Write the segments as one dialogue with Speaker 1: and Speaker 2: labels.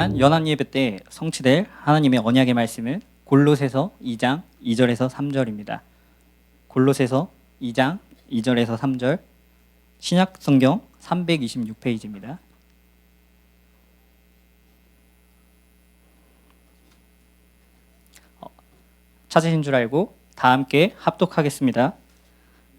Speaker 1: 연합 예배 때 성취될 하나님의 언약의 말씀은 골로새서 2장 2절에서 3절입니다. 골로새서 2장 2절에서 3절, 신약 성경 326페이지입니다. 찾으신 줄 알고 다 함께 합독하겠습니다.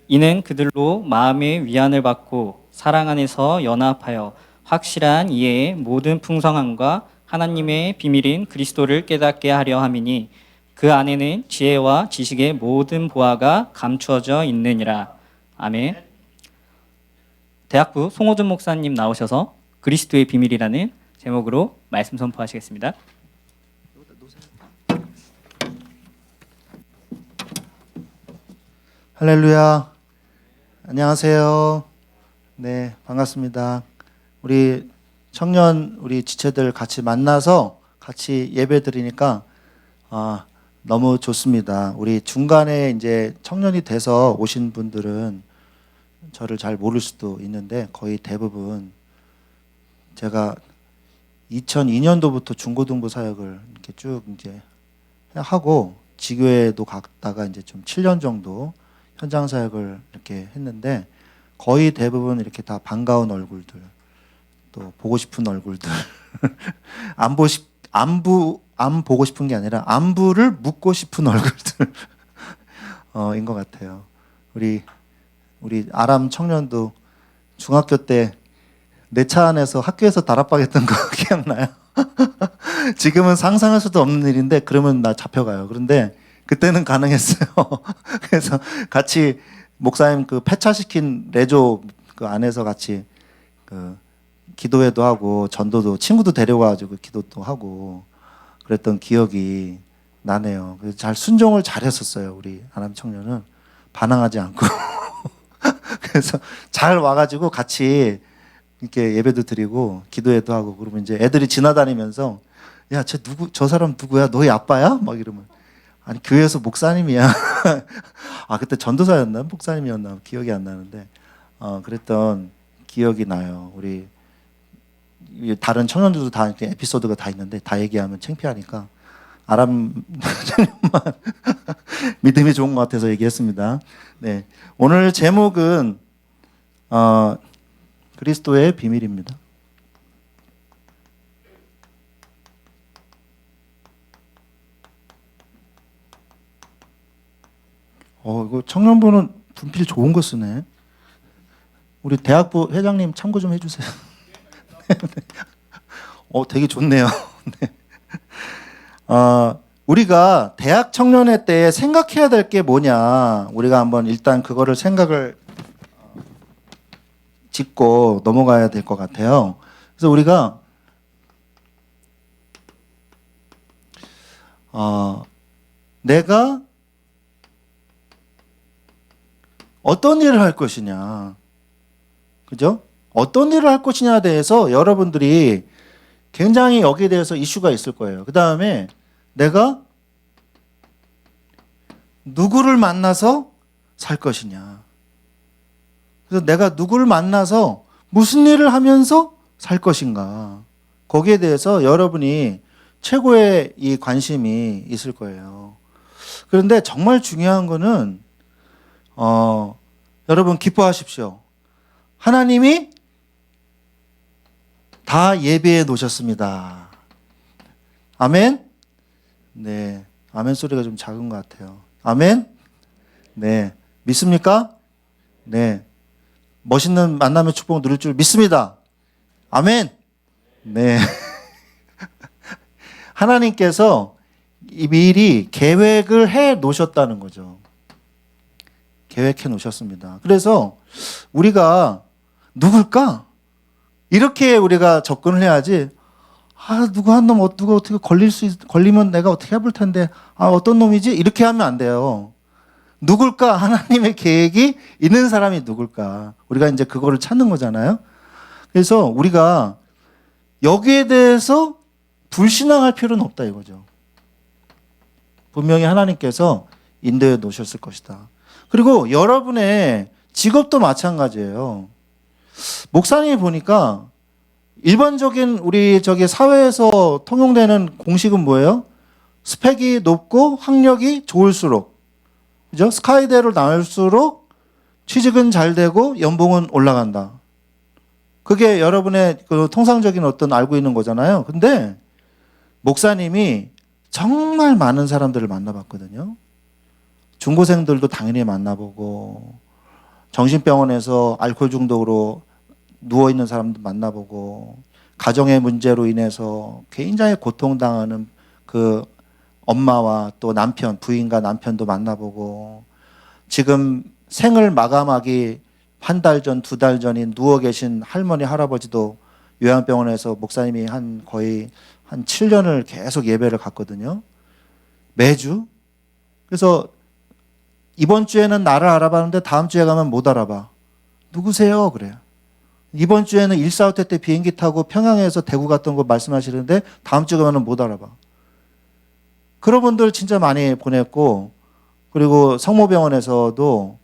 Speaker 1: 이는 그들로 마음의 위안을 받고 사랑 안에서 연합하여 확실한 이해의 모든 풍성함과 하나님의 비밀인 그리스도를 깨닫게 하려 함이니 그 안에는 지혜와 지식의 모든 보화가 감추어져 있느니라. 아멘. 대학부 송호준 목사님 나오셔서 그리스도의 비밀이라는 제목으로 말씀 선포하시겠습니다.
Speaker 2: 할렐루야. 안녕하세요. 네, 반갑습니다. 우리 청년, 우리 지체들 같이 만나서 같이 예배 드리니까 너무 좋습니다. 우리 중간에 이제 청년이 돼서 오신 분들은 저를 잘 모를 수도 있는데 거의 대부분 제가 2002년도부터 중고등부 사역을 이렇게 쭉 이제 하고 지교회도 갔다가 이제 좀 7년 정도 현장 사역을 이렇게 했는데 거의 대부분 이렇게 다 반가운 얼굴들, 또 보고 싶은 얼굴들, 안 보고 싶은 게 아니라 안부를 묻고 싶은 얼굴들 인 것 같아요. 우리 아람 청년도 중학교 때 내 차 안에서 학교에서 다락방했던 거 기억나요? 지금은 상상할 수도 없는 일인데 그러면 나 잡혀가요. 그런데 그때는 가능했어요. 그래서 같이 목사님 그 폐차시킨 레조 그 안에서 같이 그 기도회도 하고 전도도 친구도 데려와가지고 기도도 하고 그랬던 기억이 나네요. 그래서 잘 순종을 잘했었어요. 우리 아람 청년은 반항하지 않고 그래서 잘 와가지고 같이 이렇게 예배도 드리고 기도회도 하고 그러면 이제 애들이 지나다니면서 야, 저 사람 누구야? 너희 아빠야? 막 이러면 아니 교회에서 목사님이야. 그때 전도사였나 목사님이었나 기억이 안 나는데 그랬던 기억이 나요. 우리 다른 청년들도 다 이렇게 에피소드가 다 있는데 다 얘기하면 창피하니까 아람 청년만 믿음이 좋은 것 같아서 얘기했습니다. 네, 오늘 제목은 그리스도의 비밀입니다. 이거 청년부는 분필 좋은 거 쓰네. 우리 대학부 회장님 참고 좀 해주세요. 되게 좋네요. 네. 우리가 대학 청년회 때 생각해야 될 게 뭐냐. 우리가 한번 일단 그거를 생각을 짚고 넘어가야 될 것 같아요. 그래서 우리가 내가 어떤 일을 할 것이냐, 그죠? 어떤 일을 할 것이냐에 대해서 여러분들이 굉장히 여기에 대해서 이슈가 있을 거예요. 그 다음에 내가 누구를 만나서 살 것이냐. 그래서 내가 누구를 만나서 무슨 일을 하면서 살 것인가. 거기에 대해서 여러분이 최고의 이 관심이 있을 거예요. 그런데 정말 중요한 거는 여러분 기뻐하십시오. 하나님이 다 예비해 놓으셨습니다. 아멘? 네. 아멘 소리가 좀 작은 것 같아요. 아멘? 네. 믿습니까? 네. 멋있는 만남의 축복을 누릴 줄 믿습니다. 아멘? 네. 하나님께서 미리 계획을 해 놓으셨다는 거죠. 계획해 놓으셨습니다. 그래서 우리가 누굴까? 이렇게 우리가 접근을 해야지. 누구 한 놈, 누가 어떻게 걸리면 내가 어떻게 해볼 텐데, 어떤 놈이지? 이렇게 하면 안 돼요. 누굴까? 하나님의 계획이 있는 사람이 누굴까? 우리가 이제 그거를 찾는 거잖아요. 그래서 우리가 여기에 대해서 불신앙할 필요는 없다 이거죠. 분명히 하나님께서 인도해 놓으셨을 것이다. 그리고 여러분의 직업도 마찬가지예요. 목사님이 보니까 일반적인 우리 사회에서 통용되는 공식은 뭐예요? 스펙이 높고 학력이 좋을수록, 그죠? 스카이대로 나올수록 취직은 잘 되고 연봉은 올라간다. 그게 여러분의 그 통상적인 어떤 알고 있는 거잖아요. 근데 목사님이 정말 많은 사람들을 만나봤거든요. 중고생들도 당연히 만나보고, 정신병원에서 알코올 중독으로 누워있는 사람도 만나보고, 가정의 문제로 인해서 굉장히 고통당하는 그 엄마와 또 남편, 부인과 남편도 만나보고, 지금 생을 마감하기 한 달 전, 두 달 전인 누워 계신 할머니, 할아버지도 요양병원에서 목사님이 거의 한 7년을 계속 예배를 갔거든요. 매주. 그래서 이번 주에는 나를 알아봤는데 다음 주에 가면 못 알아봐. 누구세요? 그래요. 이번 주에는 일사후퇴 때 비행기 타고 평양에서 대구 갔던 거 말씀하시는데 다음 주에 가면 못 알아봐. 그런 분들 진짜 많이 보냈고, 그리고 성모병원에서도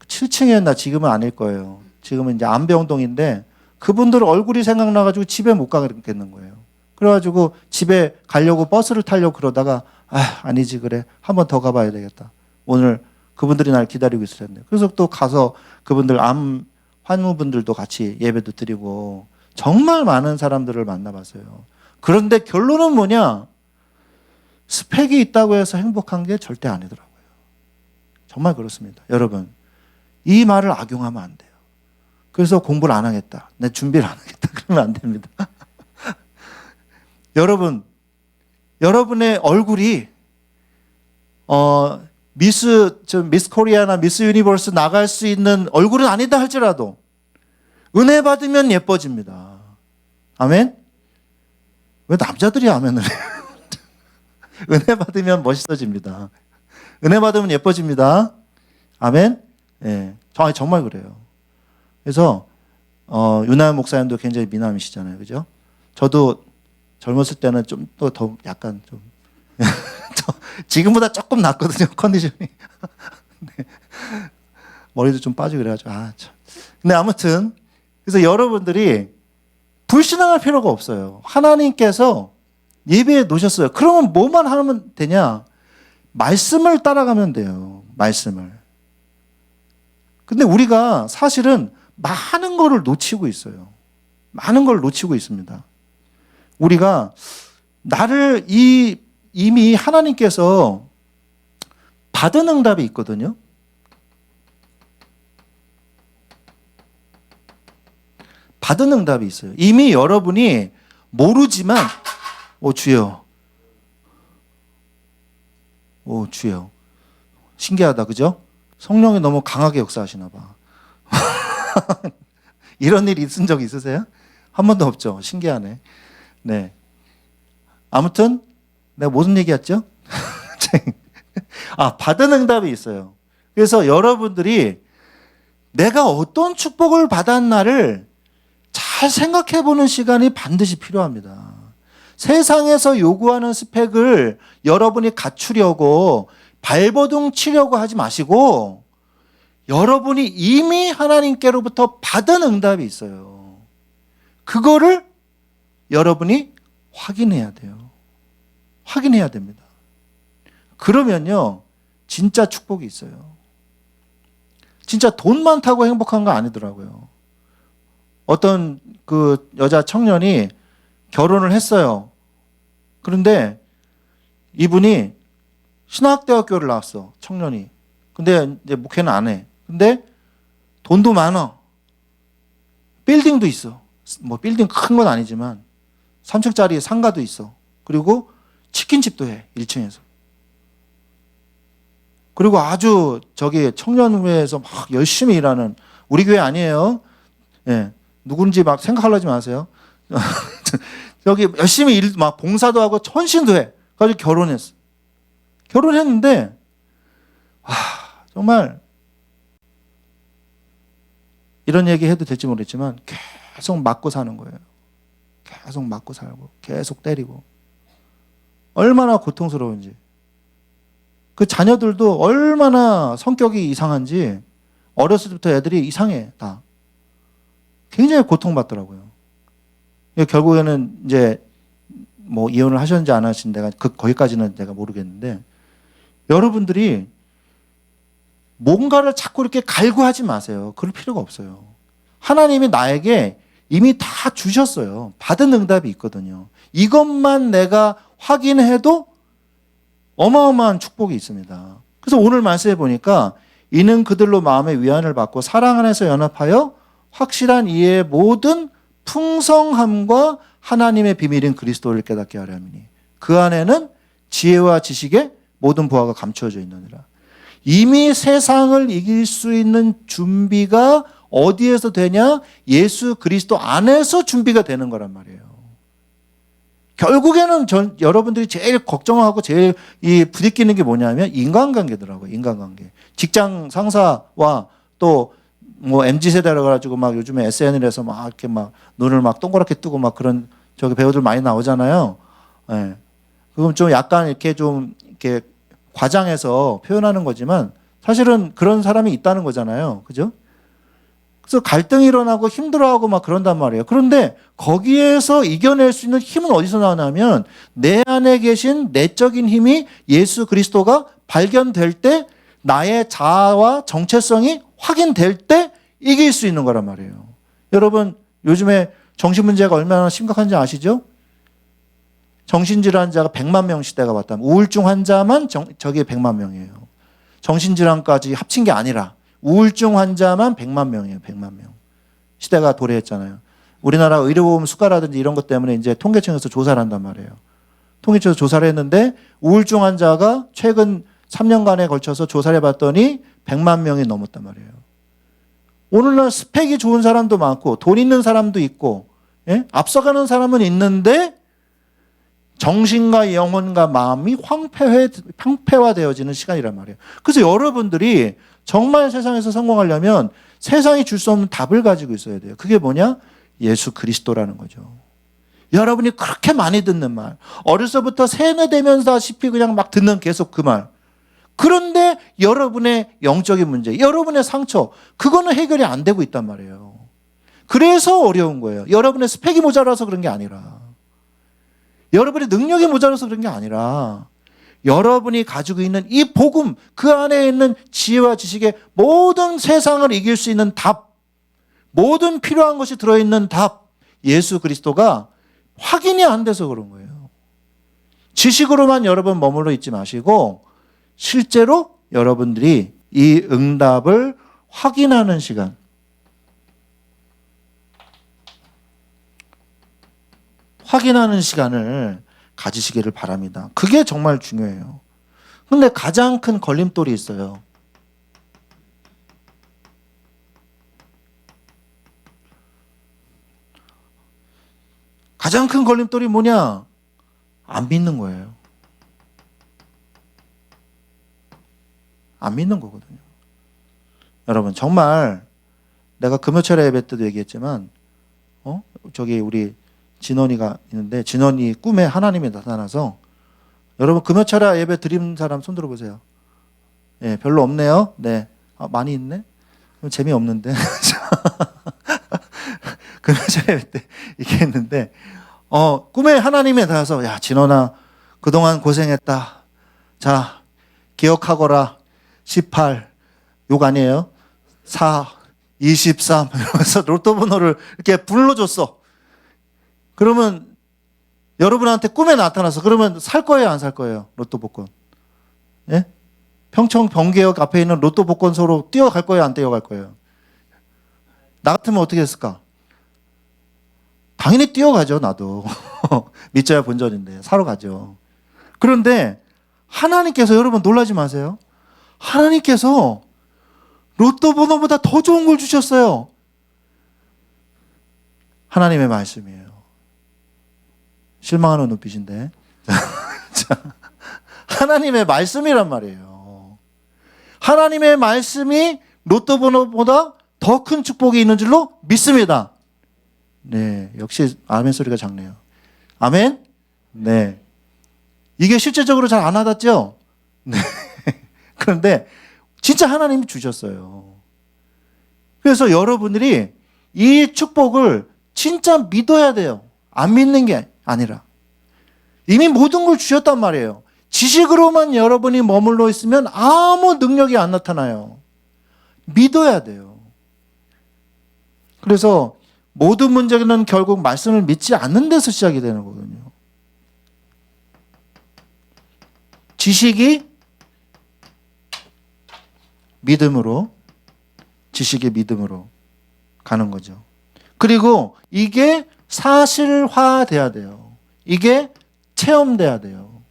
Speaker 2: 7층이었나, 지금은 아닐 거예요. 지금은 이제 안병동인데 그분들 얼굴이 생각나가지고 집에 못 가겠는 거예요. 그래가지고 집에 가려고 버스를 타려고 그러다가 아니지, 그래, 한 번 더 가봐야 되겠다. 오늘 그분들이 날 기다리고 있을 텐데. 그래서 또 가서 그분들 암 환우분들도 같이 예배도 드리고 정말 많은 사람들을 만나봤어요. 그런데 결론은 뭐냐? 스펙이 있다고 해서 행복한 게 절대 아니더라고요. 정말 그렇습니다. 여러분, 이 말을 악용하면 안 돼요. 그래서 공부를 안 하겠다, 내 준비를 안 하겠다, 그러면 안 됩니다. 여러분, 여러분의 얼굴이 미스 코리아나 미스 유니버스 나갈 수 있는 얼굴은 아니다 할지라도 은혜 받으면 예뻐집니다. 아멘? 왜 남자들이 아멘을 해요? 은혜 받으면 멋있어집니다. 은혜 받으면 예뻐집니다. 아멘? 예, 정말 그래요. 그래서 유나연 목사님도 굉장히 미남이시잖아요, 그죠? 저도 젊었을 때는 좀 더 약간 좀 지금보다 조금 낫거든요, 컨디션이. 네. 머리도 좀 빠지고 그래가지고 참. 근데 아무튼 그래서 여러분들이 불신앙할 필요가 없어요. 하나님께서 예배에 놓으셨어요. 그러면 뭐만 하면 되냐? 말씀을 따라가면 돼요. 말씀을. 근데 우리가 사실은 많은 거를 놓치고 있어요. 많은 걸 놓치고 있습니다. 우리가 나를 이미 하나님께서 받은 응답이 있거든요. 받은 응답이 있어요. 이미 여러분이 모르지만 주여. 주여. 신기하다, 그죠? 성령이 너무 강하게 역사하시나 봐. 이런 일 있은 적 있으세요? 한 번도 없죠. 신기하네. 네. 아무튼 내가 무슨 얘기했죠? 받은 응답이 있어요. 그래서 여러분들이 내가 어떤 축복을 받았나를 잘 생각해 보는 시간이 반드시 필요합니다. 세상에서 요구하는 스펙을 여러분이 갖추려고 발버둥 치려고 하지 마시고, 여러분이 이미 하나님께로부터 받은 응답이 있어요. 그거를 여러분이 확인해야 돼요. 확인해야 됩니다. 그러면요, 진짜 축복이 있어요. 진짜 돈 많다고 행복한 거 아니더라고요. 어떤 그 여자 청년이 결혼을 했어요. 그런데 이분이 신학대학교를 나왔어, 청년이. 근데 이제 목회는 안 해. 근데 돈도 많아. 빌딩도 있어. 뭐 빌딩 큰 건 아니지만 3층짜리 상가도 있어. 그리고 치킨집도 해, 1층에서. 그리고 아주 청년회에서 막 열심히 일하는, 우리 교회 아니에요. 예, 누군지 막 생각하려지 마세요. 여기 열심히 막 봉사도 하고 헌신도 해. 그래서 결혼했어. 결혼했는데 정말 이런 얘기 해도 될지 모르겠지만 계속 맞고 사는 거예요. 계속 맞고 살고 계속 때리고. 얼마나 고통스러운지. 그 자녀들도 얼마나 성격이 이상한지 어렸을 때부터 애들이 이상해, 다. 굉장히 고통받더라고요. 결국에는 이제 뭐 이혼을 하셨는지 안 하셨는지 내가 거기까지는 내가 모르겠는데, 여러분들이 뭔가를 자꾸 이렇게 갈구하지 마세요. 그럴 필요가 없어요. 하나님이 나에게 이미 다 주셨어요. 받은 응답이 있거든요. 이것만 내가 확인해도 어마어마한 축복이 있습니다. 그래서 오늘 말씀해 보니까 이는 그들로 마음의 위안을 받고 사랑 안에서 연합하여 확실한 이해의 모든 풍성함과 하나님의 비밀인 그리스도를 깨닫게 하려 함이니 그 안에는 지혜와 지식의 모든 보화가 감추어져 있느니라. 이미 세상을 이길 수 있는 준비가 어디에서 되냐? 예수 그리스도 안에서 준비가 되는 거란 말이에요. 결국에는 여러분들이 제일 걱정하고 제일 부딪히는 게 뭐냐면 인간관계더라고요. 인간관계. 직장 상사와 또 뭐 MZ세대라 가지고 막 요즘에 SNL에서 막 이렇게 막 눈을 막 동그랗게 뜨고 막 그런 저기 배우들 많이 나오잖아요. 예. 그럼 좀 약간 이렇게 좀 이렇게 과장해서 표현하는 거지만 사실은 그런 사람이 있다는 거잖아요. 그죠? 그래서 갈등이 일어나고 힘들어하고 막 그런단 말이에요. 그런데 거기에서 이겨낼 수 있는 힘은 어디서 나오냐면 내 안에 계신 내적인 힘이 예수 그리스도가 발견될 때 나의 자아와 정체성이 확인될 때 이길 수 있는 거란 말이에요. 여러분 요즘에 정신문제가 얼마나 심각한지 아시죠? 정신질환자가 100만 명 시대가 왔다면 우울증 환자만 저게 100만 명이에요. 정신질환까지 합친 게 아니라 우울증 환자만 100만 명이에요. 100만 명. 시대가 도래했잖아요. 우리나라 의료보험 수가라든지 이런 것 때문에 이제 통계청에서 조사를 한단 말이에요. 통계청에서 조사를 했는데 우울증 환자가 최근 3년간에 걸쳐서 조사를 해봤더니 100만 명이 넘었단 말이에요. 오늘날 스펙이 좋은 사람도 많고 돈 있는 사람도 있고 앞서가는 사람은 있는데 정신과 영혼과 마음이 황폐화되어지는 시간이란 말이에요. 그래서 여러분들이 정말 세상에서 성공하려면 세상이 줄 수 없는 답을 가지고 있어야 돼요. 그게 뭐냐? 예수 그리스도라는 거죠. 여러분이 그렇게 많이 듣는 말, 어려서부터 세뇌되면서다시피 그냥 막 듣는 계속 그 말. 그런데 여러분의 영적인 문제, 여러분의 상처, 그거는 해결이 안 되고 있단 말이에요. 그래서 어려운 거예요. 여러분의 스펙이 모자라서 그런 게 아니라, 여러분의 능력이 모자라서 그런 게 아니라, 여러분이 가지고 있는 이 복음, 그 안에 있는 지혜와 지식의 모든 세상을 이길 수 있는 답, 모든 필요한 것이 들어있는 답, 예수 그리스도가 확인이 안 돼서 그런 거예요. 지식으로만 여러분 머물러 있지 마시고 실제로 여러분들이 이 응답을 확인하는 시간, 확인하는 시간을 가지시기를 바랍니다. 그게 정말 중요해요. 근데 가장 큰 걸림돌이 있어요. 가장 큰 걸림돌이 뭐냐? 안 믿는 거예요. 안 믿는 거거든요. 여러분 정말 내가 금요철에 예배 때도 얘기했지만 저기 우리 진원이가 있는데 진원이 꿈에 하나님이 나타나서, 여러분 금요철에 예배 드린 사람 손 들어보세요. 예, 별로 없네요. 네, 많이 있네. 그럼 재미없는데. 금요철에 예배 때 이게 했는데 꿈에 하나님이 나타나서 야 진원아 그동안 고생했다. 자 기억하거라. 18 욕 아니에요. 4 23 이러면서 로또 번호를 이렇게 불러줬어. 그러면 여러분한테 꿈에 나타나서 그러면 살 거예요, 안 살 거예요? 로또 복권. 예? 평청 병계역 앞에 있는 로또 복권소로 뛰어갈 거예요, 안 뛰어갈 거예요? 나 같으면 어떻게 했을까? 당연히 뛰어가죠, 나도. 믿자야 본전인데 사러 가죠. 그런데 하나님께서, 여러분 놀라지 마세요. 하나님께서 로또 번호보다 더 좋은 걸 주셨어요. 하나님의 말씀이에요. 실망하는 눈빛인데. 하나님의 말씀이란 말이에요. 하나님의 말씀이 로또 번호보다 더 큰 축복이 있는 줄로 믿습니다. 네, 역시 아멘 소리가 작네요. 아멘? 네. 이게 실제적으로 잘 안 와닿죠? 네. 그런데 진짜 하나님이 주셨어요. 그래서 여러분들이 이 축복을 진짜 믿어야 돼요. 안 믿는 게 아니라 이미 모든 걸 주셨단 말이에요. 지식으로만 여러분이 머물러 있으면 아무 능력이 안 나타나요. 믿어야 돼요. 그래서 모든 문제는 결국 말씀을 믿지 않는 데서 시작이 되는 거거든요. 지식이 믿음으로, 지식이 믿음으로 가는 거죠. 그리고 이게 사실화돼야 돼요. 이게 체험돼야 돼요.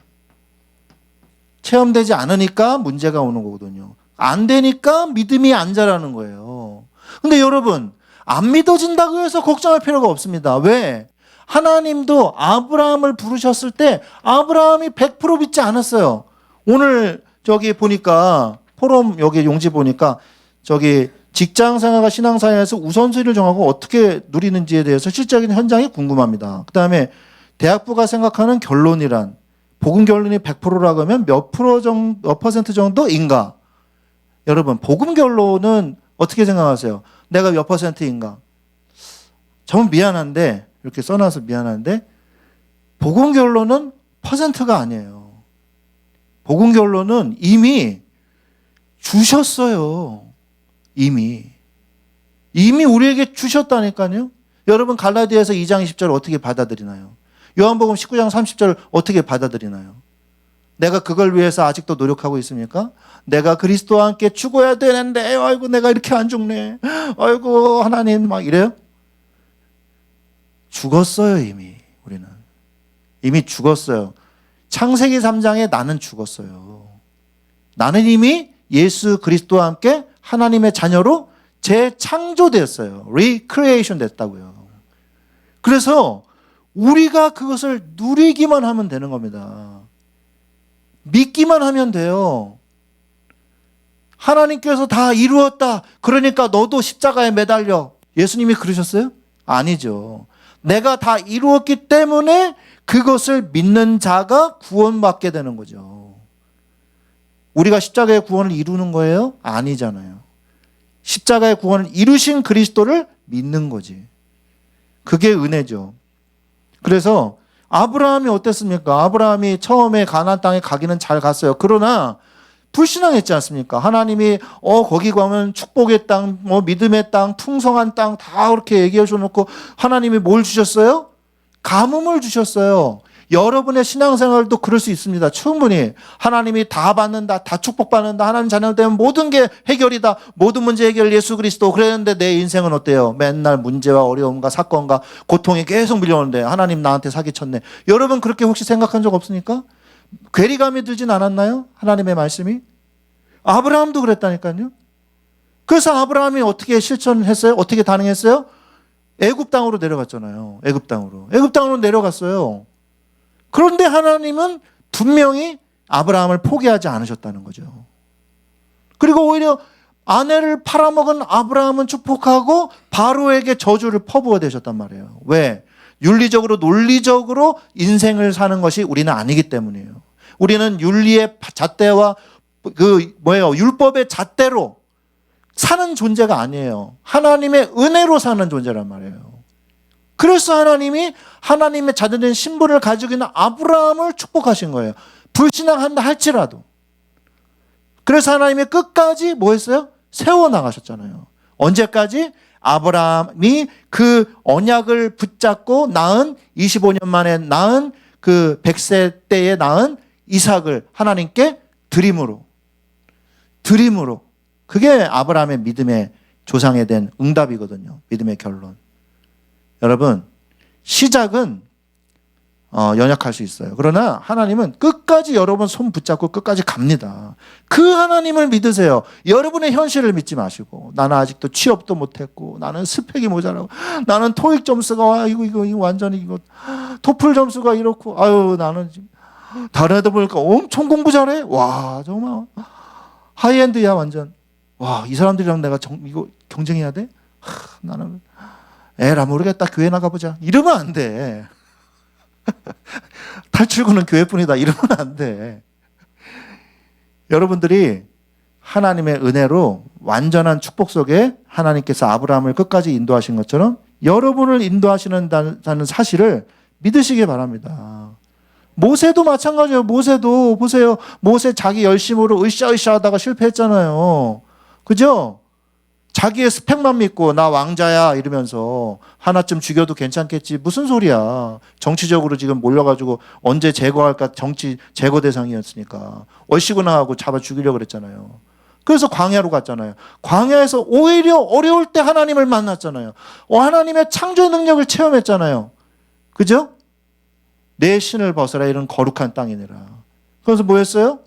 Speaker 2: 체험되지 않으니까 문제가 오는 거거든요. 안 되니까 믿음이 안 자라는 거예요. 근데 여러분, 안 믿어진다고 해서 걱정할 필요가 없습니다. 왜? 하나님도 아브라함을 부르셨을 때 아브라함이 100% 믿지 않았어요. 오늘 저기 보니까 포럼 여기 용지 보니까 저기 직장 생활과 신앙 생활에서 우선순위를 정하고 어떻게 누리는지에 대해서 실제적인 현장이 궁금합니다. 그다음에 대학부가 생각하는 결론이란 복음 결론이 100%라고 하면 몇 퍼센트 정도인가? 여러분, 복음 결론은 어떻게 생각하세요? 내가 몇 퍼센트인가? 좀 미안한데, 이렇게 써놔서 미안한데, 복음 결론은 퍼센트가 아니에요. 복음 결론은 이미 주셨어요. 이미 우리에게 주셨다니까요. 여러분, 갈라디아서 2장 20절 어떻게 받아들이나요? 요한복음 19장 30절 어떻게 받아들이나요? 내가 그걸 위해서 아직도 노력하고 있습니까? 내가 그리스도와 함께 죽어야 되는데 아이고 내가 이렇게 안 죽네. 아이고 하나님 막 이래요? 죽었어요. 이미 우리는. 이미 죽었어요. 창세기 3장에 나는 죽었어요. 나는 이미 예수 그리스도와 함께 하나님의 자녀로 재창조되었어요. 리크리에이션 됐다고요. 그래서 우리가 그것을 누리기만 하면 되는 겁니다. 믿기만 하면 돼요. 하나님께서 다 이루었다. 그러니까 너도 십자가에 매달려. 예수님이 그러셨어요? 아니죠. 내가 다 이루었기 때문에 그것을 믿는 자가 구원받게 되는 거죠. 우리가 십자가의 구원을 이루는 거예요? 아니잖아요. 십자가의 구원을 이루신 그리스도를 믿는 거지. 그게 은혜죠. 그래서 아브라함이 어땠습니까? 아브라함이 처음에 가나안 땅에 가기는 잘 갔어요. 그러나 불신앙했지 않습니까? 하나님이 거기 가면 축복의 땅, 믿음의 땅, 풍성한 땅 다 그렇게 얘기해 줘놓고 하나님이 뭘 주셨어요? 가뭄을 주셨어요. 여러분의 신앙생활도 그럴 수 있습니다. 충분히 하나님이 다 받는다, 다 축복받는다, 하나님 자녀 되면 모든 게 해결이다, 모든 문제 해결 예수 그리스도. 그랬는데 내 인생은 어때요? 맨날 문제와 어려움과 사건과 고통이 계속 밀려오는데 하나님 나한테 사기쳤네. 여러분 그렇게 혹시 생각한 적 없습니까? 괴리감이 들진 않았나요? 하나님의 말씀이? 아브라함도 그랬다니까요. 그래서 아브라함이 어떻게 실천했어요? 어떻게 반응했어요? 애굽 땅으로 내려갔잖아요. 애굽 땅으로 내려갔어요. 그런데 하나님은 분명히 아브라함을 포기하지 않으셨다는 거죠. 그리고 오히려 아내를 팔아먹은 아브라함은 축복하고 바로에게 저주를 퍼부어 대셨단 말이에요. 왜? 윤리적으로 논리적으로 인생을 사는 것이 우리는 아니기 때문이에요. 우리는 윤리의 잣대와 율법의 잣대로 사는 존재가 아니에요. 하나님의 은혜로 사는 존재란 말이에요. 그래서 하나님이 하나님의 자녀된 신분을 가지고 있는 아브라함을 축복하신 거예요. 불신앙한다 할지라도. 그래서 하나님이 끝까지 뭐 했어요? 세워나가셨잖아요. 언제까지? 아브라함이 그 언약을 붙잡고 낳은 25년 만에 낳은 그 100세 때에 낳은 이삭을 하나님께 드림으로. 그게 아브라함의 믿음의 조상에 대한 응답이거든요. 믿음의 결론. 여러분, 시작은 연약할 수 있어요. 그러나 하나님은 끝까지 여러분 손 붙잡고 끝까지 갑니다. 그 하나님을 믿으세요. 여러분의 현실을 믿지 마시고, 나는 아직도 취업도 못했고, 나는 스펙이 모자라고, 나는 토익 점수가 이거 완전히 이거 토플 점수가 이렇고, 아유 나는 지금 다른 애들 보니까 엄청 공부 잘해. 와 정말 하이엔드야 완전. 와 이 사람들이랑 내가 이거 경쟁해야 돼? 나는 에라 모르겠다. 교회 나가보자. 이러면 안 돼. 탈출구는 교회뿐이다. 이러면 안 돼. 여러분들이 하나님의 은혜로 완전한 축복 속에 하나님께서 아브라함을 끝까지 인도하신 것처럼 여러분을 인도하시는다는 사실을 믿으시기 바랍니다. 모세도 마찬가지예요. 모세도 보세요. 모세 자기 열심으로 으쌰으쌰 하다가 실패했잖아요. 그죠? 자기의 스펙만 믿고 나 왕자야 이러면서 하나쯤 죽여도 괜찮겠지. 무슨 소리야. 정치적으로 지금 몰려가지고 언제 제거할까 정치 제거 대상이었으니까. 얼씨구나 하고 잡아 죽이려고 그랬잖아요. 그래서 광야로 갔잖아요. 광야에서 오히려 어려울 때 하나님을 만났잖아요. 하나님의 창조의 능력을 체험했잖아요. 그죠? 내 신을 벗어라 이런 거룩한 땅이니라. 그래서 뭐였어요?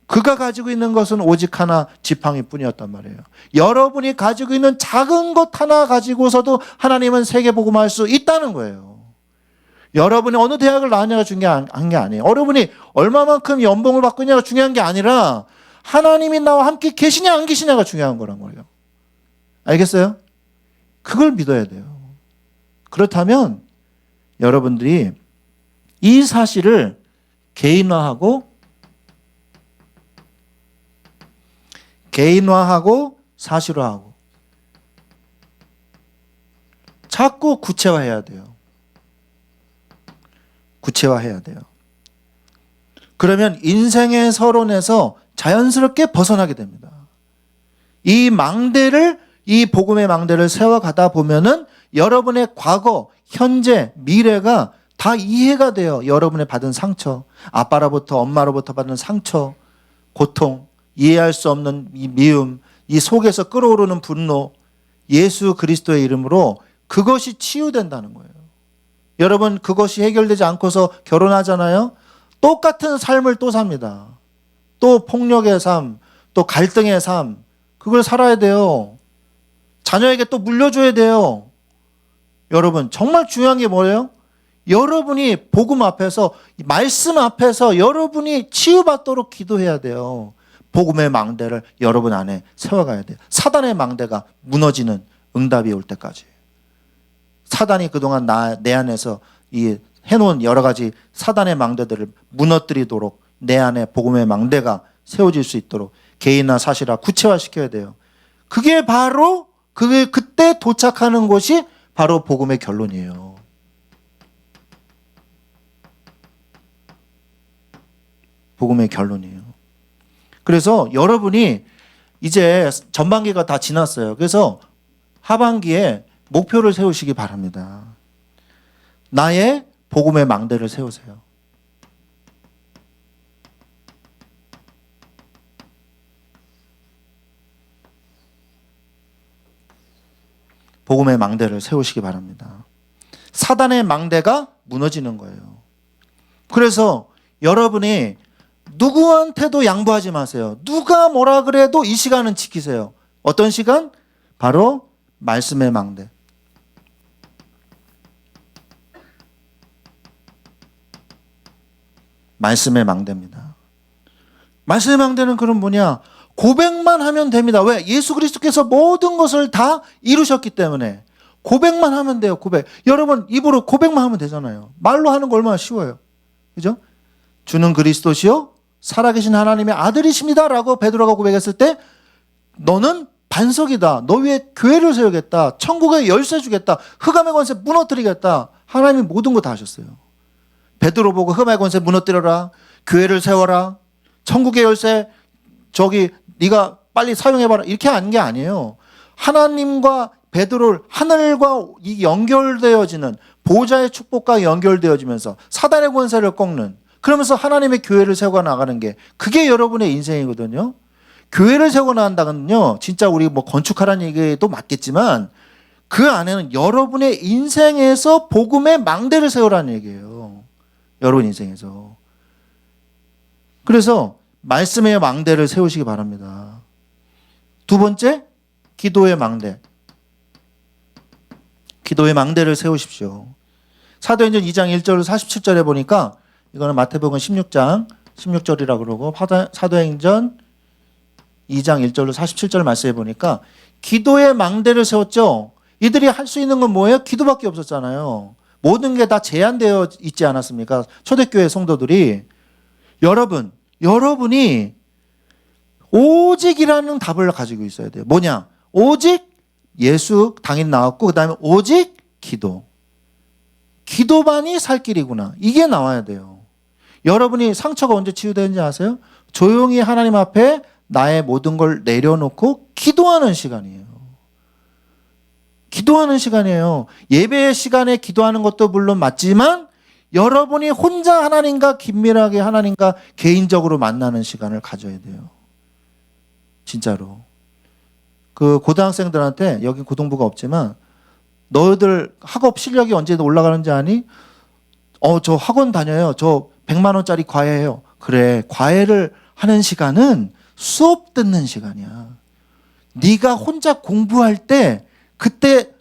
Speaker 2: 그가 가지고 있는 것은 오직 하나 지팡이 뿐이었단 말이에요. 여러분이 가지고 있는 작은 것 하나 가지고서도 하나님은 세계복음할 수 있다는 거예요. 여러분이 어느 대학을 나왔냐가 중요한 게 아니에요. 여러분이 얼마만큼 연봉을 받고 있냐가 중요한 게 아니라 하나님이 나와 함께 계시냐 안 계시냐가 중요한 거란 거예요. 알겠어요? 그걸 믿어야 돼요. 그렇다면 여러분들이 이 사실을 개인화하고 사실화하고 자꾸 구체화해야 돼요. 구체화해야 돼요. 그러면 인생의 서론에서 자연스럽게 벗어나게 됩니다. 이 복음의 망대를 세워가다 보면은 여러분의 과거, 현재, 미래가 다 이해가 돼요. 여러분의 받은 상처, 아빠로부터 엄마로부터 받은 상처, 고통, 이해할 수 없는 이 미움, 이 속에서 끓어오르는 분노, 예수 그리스도의 이름으로 그것이 치유된다는 거예요. 여러분 그것이 해결되지 않고서 결혼하잖아요. 똑같은 삶을 또 삽니다. 또 폭력의 삶, 또 갈등의 삶, 그걸 살아야 돼요. 자녀에게 또 물려줘야 돼요. 여러분 정말 중요한 게 뭐예요? 여러분이 복음 앞에서, 말씀 앞에서 여러분이 치유받도록 기도해야 돼요. 복음의 망대를 여러분 안에 세워가야 돼요. 사단의 망대가 무너지는 응답이 올 때까지. 사단이 그동안 내 안에서 해놓은 여러 가지 사단의 망대들을 무너뜨리도록 내 안에 복음의 망대가 세워질 수 있도록 개인화, 사실화, 구체화시켜야 돼요. 그게 그때 도착하는 곳이 바로 복음의 결론이에요. 복음의 결론이에요. 그래서 여러분이 이제 전반기가 다 지났어요. 그래서 하반기에 목표를 세우시기 바랍니다. 나의 복음의 망대를 세우세요. 복음의 망대를 세우시기 바랍니다. 사단의 망대가 무너지는 거예요. 그래서 여러분이 누구한테도 양보하지 마세요. 누가 뭐라 그래도 이 시간은 지키세요. 어떤 시간? 바로 말씀의 망대. 말씀의 망대입니다. 말씀의 망대는 그럼 뭐냐? 고백만 하면 됩니다. 왜? 예수 그리스도께서 모든 것을 다 이루셨기 때문에 고백만 하면 돼요. 고백. 여러분 입으로 고백만 하면 되잖아요. 말로 하는 거 얼마나 쉬워요. 그죠? 주는 그리스도시요 살아계신 하나님의 아들이십니다 라고 베드로가 고백했을 때 너는 반석이다. 너 위에 교회를 세우겠다. 천국의 열쇠 주겠다. 흑암의 권세 무너뜨리겠다. 하나님이 모든 거 다 하셨어요. 베드로 보고 흑암의 권세 무너뜨려라. 교회를 세워라. 천국의 열쇠 네가 빨리 사용해봐라. 이렇게 하는 게 아니에요. 하나님과 베드로를 하늘과 연결되어지는 보좌의 축복과 연결되어지면서 사단의 권세를 꺾는, 그러면서 하나님의 교회를 세워 나가는 게 그게 여러분의 인생이거든요. 교회를 세워 나간다면요, 진짜 우리 건축하라는 얘기도 맞겠지만 그 안에는 여러분의 인생에서 복음의 망대를 세우라는 얘기예요. 여러분 인생에서. 그래서 말씀의 망대를 세우시기 바랍니다. 두 번째, 기도의 망대. 기도의 망대를 세우십시오. 사도행전 2장 1절 47절에 보니까, 이거는 마태복음 16장 16절이라고 그러고, 사도행전 2장 1절로 47절 말씀해 보니까 기도의 망대를 세웠죠. 이들이 할 수 있는 건 뭐예요? 기도밖에 없었잖아요. 모든 게 다 제한되어 있지 않았습니까? 초대교회 성도들이. 여러분이 오직이라는 답을 가지고 있어야 돼요. 뭐냐? 오직 예수 당연히 나왔고, 그 다음에 오직 기도. 기도만이 살 길이구나. 이게 나와야 돼요. 여러분이 상처가 언제 치유되는지 아세요? 조용히 하나님 앞에 나의 모든 걸 내려놓고 기도하는 시간이에요. 기도하는 시간이에요. 예배의 시간에 기도하는 것도 물론 맞지만 여러분이 혼자 하나님과 긴밀하게 하나님과 개인적으로 만나는 시간을 가져야 돼요. 진짜로. 그 고등학생들한테, 여기 고등부가 없지만 너희들 학업 실력이 언제 올라가는지 아니? 저 학원 다녀요. 저 100만 원짜리 과외해요. 그래, 과외를 하는 시간은 수업 듣는 시간이야. 네가 혼자 공부할 때 그때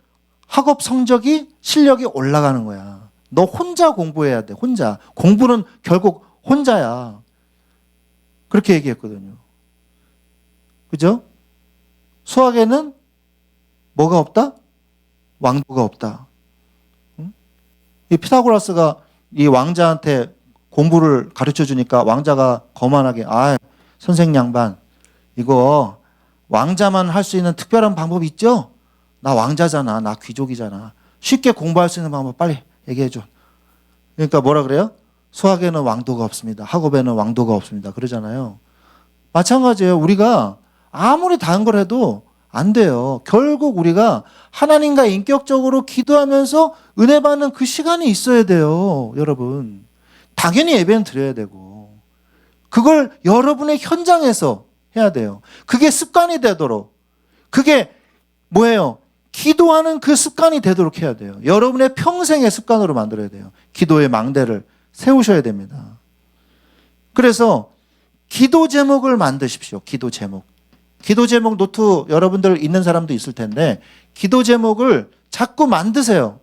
Speaker 2: 학업 성적이 실력이 올라가는 거야. 너 혼자 공부해야 돼. 혼자. 공부는 결국 혼자야. 그렇게 얘기했거든요. 그죠? 수학에는 뭐가 없다? 왕도가 없다. 응? 이 피타고라스가 이 왕자한테 공부를 가르쳐 주니까 왕자가 거만하게 선생 양반 이거 왕자만 할 수 있는 특별한 방법이 있죠? 나 왕자잖아. 나 귀족이잖아. 쉽게 공부할 수 있는 방법 빨리 얘기해 줘. 그러니까 뭐라 그래요? 수학에는 왕도가 없습니다. 학업에는 왕도가 없습니다. 그러잖아요. 마찬가지예요. 우리가 아무리 다른 걸 해도 안 돼요. 결국 우리가 하나님과 인격적으로 기도하면서 은혜 받는 그 시간이 있어야 돼요. 여러분. 당연히 예배는 드려야 되고 그걸 여러분의 현장에서 해야 돼요. 그게 습관이 되도록 그게 뭐예요? 기도하는 그 습관이 되도록 해야 돼요. 여러분의 평생의 습관으로 만들어야 돼요. 기도의 망대를 세우셔야 됩니다. 그래서 기도 제목을 만드십시오. 기도 제목. 기도 제목 노트 여러분들 있는 사람도 있을 텐데 기도 제목을 자꾸 만드세요.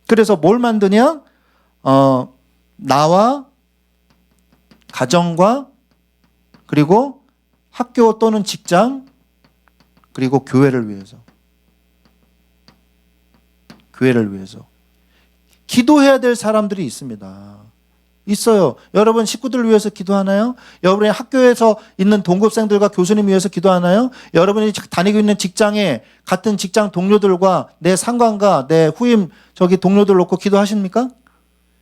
Speaker 2: 그래서 뭘 만드냐? 나와 가정과 그리고 학교 또는 직장 그리고 교회를 위해서. 교회를 위해서. 기도해야 될 사람들이 있습니다. 있어요. 여러분 식구들을 위해서 기도하나요? 여러분의 학교에서 있는 동급생들과 교수님 위해서 기도하나요? 여러분이 다니고 있는 직장에 같은 직장 동료들과 내 상관과 내 후임 동료들 놓고 기도하십니까?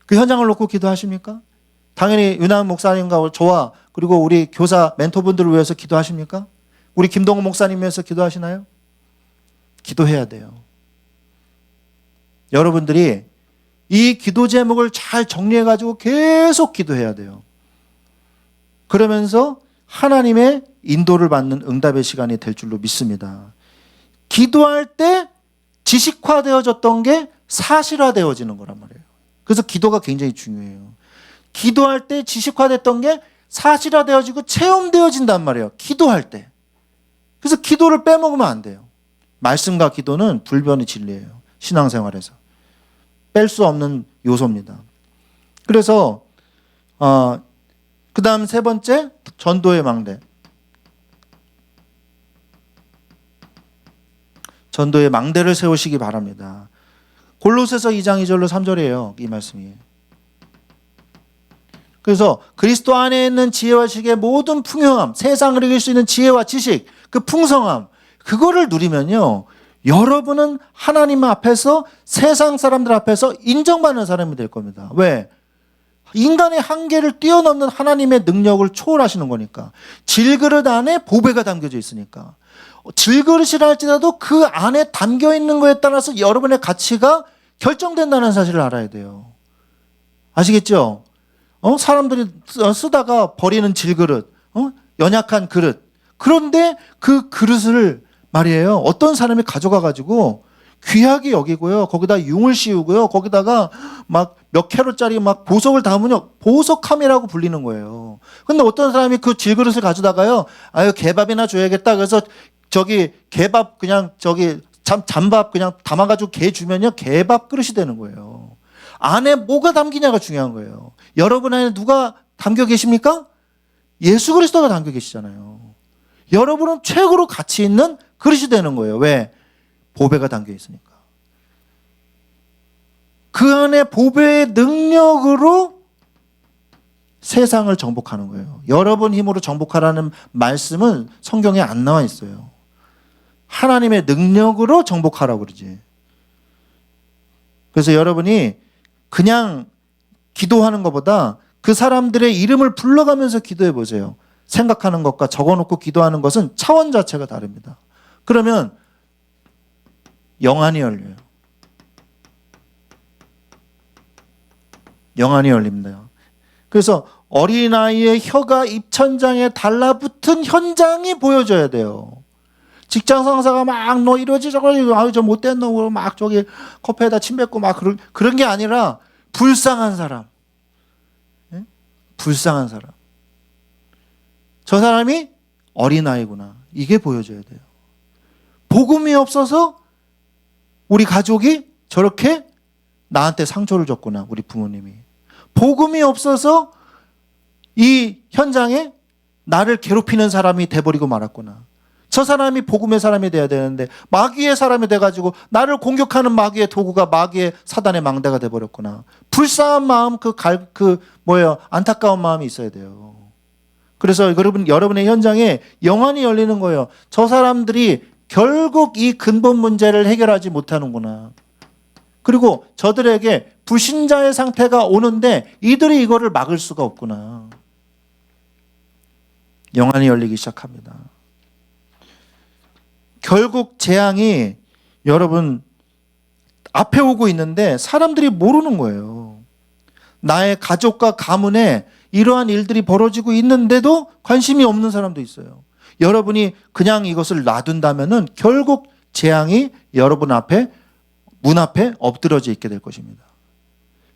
Speaker 2: 그 현장을 놓고 기도하십니까? 당연히 윤한 목사님과 저와 그리고 우리 교사 멘토분들을 위해서 기도하십니까? 우리 김동훈 목사님 위해서 기도하시나요? 기도해야 돼요. 여러분들이 이 기도 제목을 잘 정리해가지고 계속 기도해야 돼요. 그러면서 하나님의 인도를 받는 응답의 시간이 될 줄로 믿습니다. 기도할 때 지식화되어졌던 게 사실화되어지는 거란 말이에요. 그래서 기도가 굉장히 중요해요. 기도할 때 지식화됐던 게 사실화되어지고 체험되어진단 말이에요. 기도할 때. 그래서 기도를 빼먹으면 안 돼요. 말씀과 기도는 불변의 진리예요. 신앙생활에서. 뺄 수 없는 요소입니다. 그래서 그 다음 세 번째 전도의 망대. 전도의 망대를 세우시기 바랍니다. 골로새서 2장 2절로 3절이에요. 이 말씀이. 그래서 그리스도 안에 있는 지혜와 지식의 모든 풍요함, 세상을 이길 수 있는 지혜와 지식, 그 풍성함, 그거를 누리면요. 여러분은 하나님 앞에서 세상 사람들 앞에서 인정받는 사람이 될 겁니다. 왜? 인간의 한계를 뛰어넘는 하나님의 능력을 초월하시는 거니까. 질그릇 안에 보배가 담겨져 있으니까. 질그릇이라 할지라도 그 안에 담겨 있는 거에 따라서 여러분의 가치가 결정된다는 사실을 알아야 돼요. 아시겠죠? 사람들이 쓰다가 버리는 질그릇, 연약한 그릇. 그런데 그 그릇을 말이에요. 어떤 사람이 가져가가지고 귀하게 여기고요. 거기다 융을 씌우고요. 거기다가 막 몇 캐롯짜리 막 보석을 담으면 보석함이라고 불리는 거예요. 근데 어떤 사람이 그 질그릇을 가져다가요. 개밥이나 줘야겠다. 그래서 개밥 그냥 잔밥 그냥 담아가지고 개 주면요. 개밥 그릇이 되는 거예요. 안에 뭐가 담기냐가 중요한 거예요. 여러분 안에 누가 담겨 계십니까? 예수 그리스도가 담겨 계시잖아요. 여러분은 최고로 가치 있는 그릇이 되는 거예요. 왜? 보배가 담겨 있으니까. 그 안에 보배의 능력으로 세상을 정복하는 거예요. 여러분 힘으로 정복하라는 말씀은 성경에 안 나와 있어요. 하나님의 능력으로 정복하라고 그러지. 그래서 여러분이 그냥 기도하는 것보다 그 사람들의 이름을 불러가면서 기도해 보세요. 생각하는 것과 적어놓고 기도하는 것은 차원 자체가 다릅니다. 그러면 영안이 열려요. 영안이 열립니다. 그래서 어린아이의 혀가 입천장에 달라붙은 현장이 보여져야 돼요. 직장 상사가 막 너 이러지 저러지 아유 저 못된 놈으로 막 저기 커피에다 침 뱉고 막 그런 게 아니라 불쌍한 사람. 예? 불쌍한 사람. 저 사람이 어린아이구나. 이게 보여져야 돼요. 복음이 없어서 우리 가족이 저렇게 나한테 상처를 줬구나. 우리 부모님이. 복음이 없어서 이 현장에 나를 괴롭히는 사람이 돼버리고 말았구나. 저 사람이 복음의 사람이 돼야 되는데 마귀의 사람이 돼가지고 나를 공격하는 마귀의 도구가 마귀의 사단의 망대가 돼버렸구나. 불쌍한 마음, 안타까운 마음이 있어야 돼요. 그래서 여러분의 현장에 영안이 열리는 거예요. 저 사람들이 결국 이 근본 문제를 해결하지 못하는구나. 그리고 저들에게 불신자의 상태가 오는데 이들이 이거를 막을 수가 없구나. 영안이 열리기 시작합니다. 결국 재앙이 여러분 앞에 오고 있는데 사람들이 모르는 거예요. 나의 가족과 가문에 이러한 일들이 벌어지고 있는데도 관심이 없는 사람도 있어요. 여러분이 그냥 이것을 놔둔다면은 결국 재앙이 여러분 앞에 문 앞에 엎드러져 있게 될 것입니다.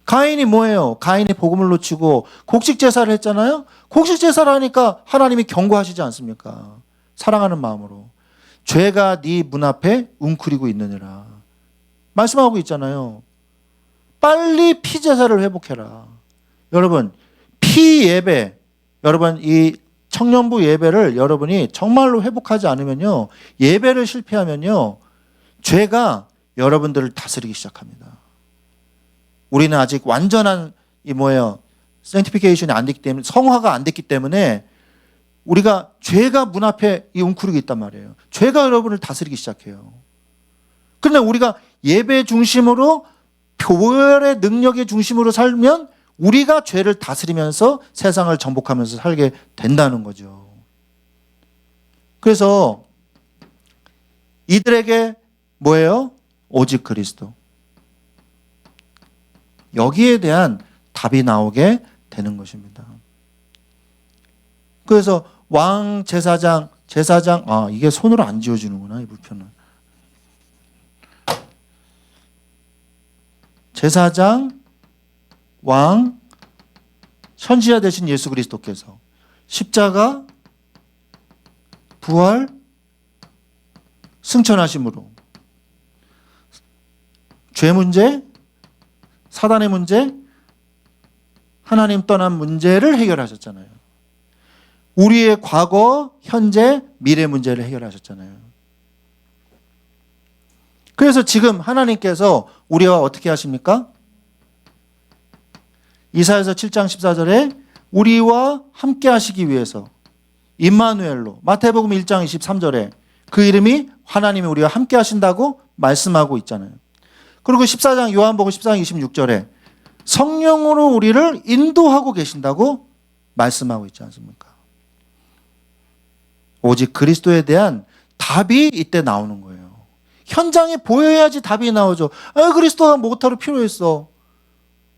Speaker 2: 가인이 뭐예요? 가인이 복음을 놓치고 곡식 제사를 했잖아요. 곡식 제사를 하니까 하나님이 경고하시지 않습니까? 사랑하는 마음으로. 죄가 네 문 앞에 웅크리고 있느니라. 말씀하고 있잖아요. 빨리 피 제사를 회복해라. 여러분, 피 예배, 여러분 이 청년부 예배를 여러분이 정말로 회복하지 않으면요, 예배를 실패하면요, 죄가 여러분들을 다스리기 시작합니다. 우리는 아직 완전한 sanctification이 안 됐기 때문에, 성화가 안 됐기 때문에 우리가 죄가 문 앞에 웅크리고 있단 말이에요. 죄가 여러분을 다스리기 시작해요. 그런데 우리가 예배 중심으로 교회의 능력의 중심으로 살면 우리가 죄를 다스리면서 세상을 정복하면서 살게 된다는 거죠. 그래서 이들에게 뭐예요? 오직 그리스도. 여기에 대한 답이 나오게 되는 것입니다. 그래서 왕 제사장, 이게 손으로 안 지워지는구나, 이 불편은. 제사장, 왕, 선지자 되신 예수 그리스도께서 십자가, 부활, 승천하심으로 죄 문제, 사단의 문제, 하나님 떠난 문제를 해결하셨잖아요. 우리의 과거, 현재, 미래 문제를 해결하셨잖아요. 그래서 지금 하나님께서 우리와 어떻게 하십니까? 이사야서 7장 14절에 우리와 함께 하시기 위해서 임마누엘로, 마태복음 1장 23절에 그 이름이 하나님이 우리와 함께 하신다고 말씀하고 있잖아요. 그리고 14장 요한복음 14장 26절에 성령으로 우리를 인도하고 계신다고 말씀하고 있지 않습니까? 오직 그리스도에 대한 답이 이때 나오는 거예요. 현장에 보여야지 답이 나오죠. 그리스도가 뭐하러 필요했어.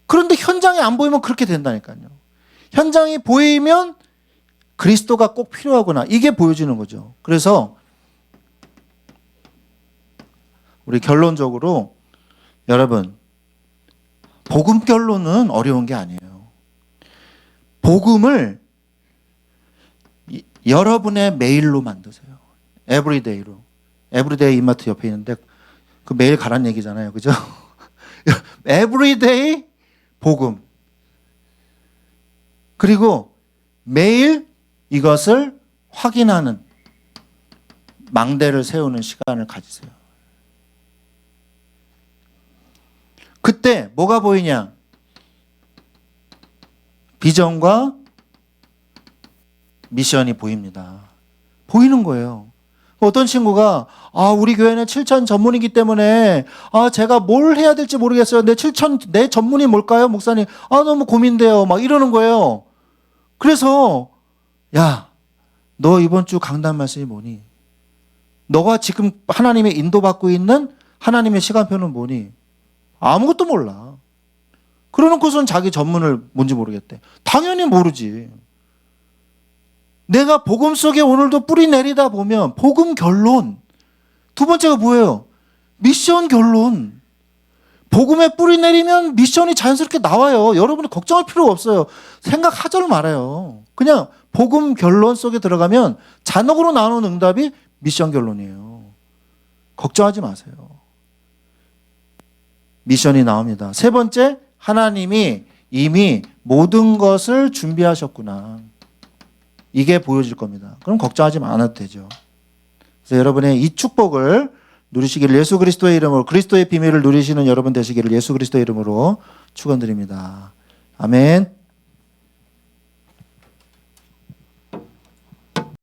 Speaker 2: 그런데 현장에 안 보이면 그렇게 된다니까요. 현장이 보이면 그리스도가 꼭 필요하구나. 이게 보여지는 거죠. 그래서 우리 결론적으로 여러분, 복음 결론은 어려운 게 아니에요. 복음을 여러분의 메일로 만드세요. 에브리데이로. 에브리데이 이마트 옆에 있는데 그 메일 가란 얘기잖아요. 그죠? 에브리데이 복음. 그리고 매일 이것을 확인하는 망대를 세우는 시간을 가지세요. 그때 뭐가 보이냐? 비전과 미션이 보입니다. 보이는 거예요. 어떤 친구가 우리 교회는 7천 전문이기 때문에 제가 뭘 해야 될지 모르겠어요. 내 전문이 뭘까요, 목사님? 너무 고민돼요. 막 이러는 거예요. 그래서 야, 너 이번 주 강단 말씀이 뭐니? 너가 지금 하나님의 인도받고 있는 하나님의 시간표는 뭐니? 아무것도 몰라. 그러놓고선 자기 전문을 뭔지 모르겠대. 당연히 모르지. 내가 복음 속에 오늘도 뿌리 내리다 보면 복음 결론. 두 번째가 뭐예요? 미션 결론. 복음에 뿌리 내리면 미션이 자연스럽게 나와요. 여러분이 걱정할 필요가 없어요. 생각하지를 말아요. 그냥 복음 결론 속에 들어가면 잔혹으로 나오는 응답이 미션 결론이에요. 걱정하지 마세요. 미션이 나옵니다. 세 번째, 하나님이 이미 모든 것을 준비하셨구나. 이게 보여질 겁니다. 그럼 걱정하지 않아도 되죠. 그래서 여러분의 이 축복을 누리시기를 예수 그리스도의 이름으로, 그리스도의 비밀을 누리시는 여러분 되시기를 예수 그리스도의 이름으로 축원드립니다. 아멘.